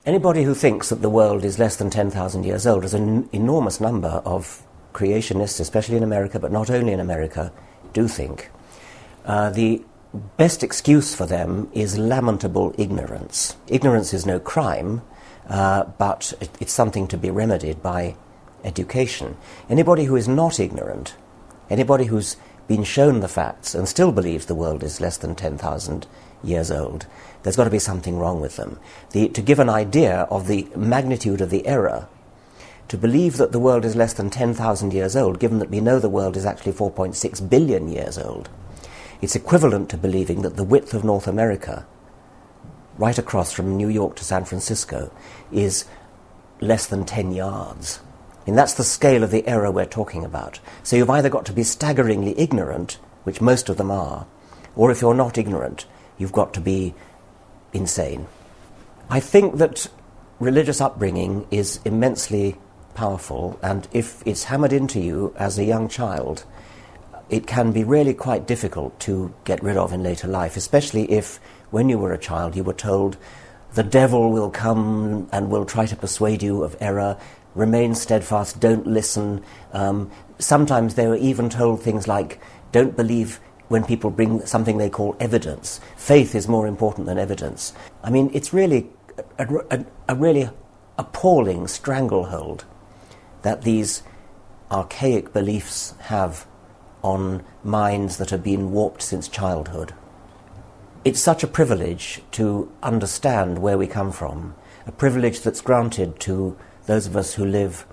Anybody who thinks that the world is less than 10,000 years old, there's an enormous number of creationists, especially in America, but not only in America, do think. The best excuse for them is lamentable ignorance. Ignorance is no crime, but it's something to be remedied by education. Anybody who is not ignorant, anybody who's been shown the facts and still believes the world is less than 10,000 years old, there's got to be something wrong with them. To give an idea of the magnitude of the error, to believe that the world is less than 10,000 years old, given that we know the world is actually 4.6 billion years old, it's equivalent to believing that the width of North America, right across from New York to San Francisco, is less than 10 yards. And that's the scale of the error we're talking about. So you've either got to be staggeringly ignorant, which most of them are, or if you're not ignorant, you've got to be insane. I think that religious upbringing is immensely powerful, and if it's hammered into you as a young child, it can be really quite difficult to get rid of in later life, especially if, when you were a child, you were told the devil will come and will try to persuade you of error, remain steadfast, don't listen. Sometimes they were even told things like, don't believe when people bring something they call evidence. Faith is more important than evidence. I mean, it's really a really appalling stranglehold that these archaic beliefs have on minds that have been warped since childhood. It's such a privilege to understand where we come from, a privilege that's granted to those of us who live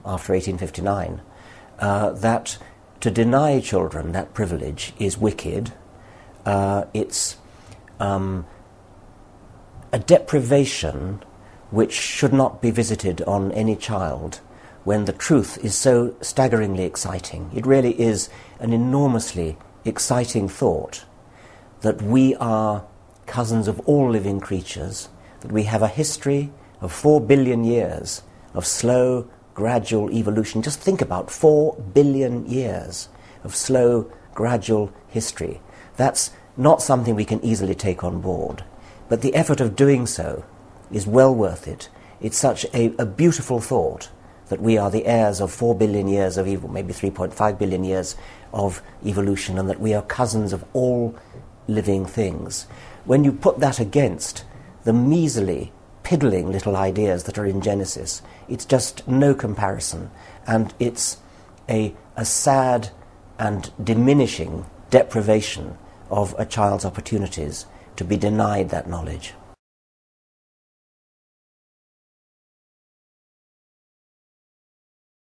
after 1859, that to deny children that privilege is wicked. It's a deprivation which should not be visited on any child when the truth is so staggeringly exciting. It really is an enormously exciting thought that we are cousins of all living creatures, that we have a history of 4 billion years of slow, gradual evolution. Just think about 4 billion years of slow, gradual history. That's not something we can easily take on board. But the effort of doing so is well worth it. It's such a beautiful thought that we are the heirs of 4 billion years of maybe 3.5 billion years of evolution, and that we are cousins of all living things. When you put that against the measly, piddling little ideas that are in Genesis, it's just no comparison, and it's a sad and diminishing deprivation of a child's opportunities to be denied that knowledge.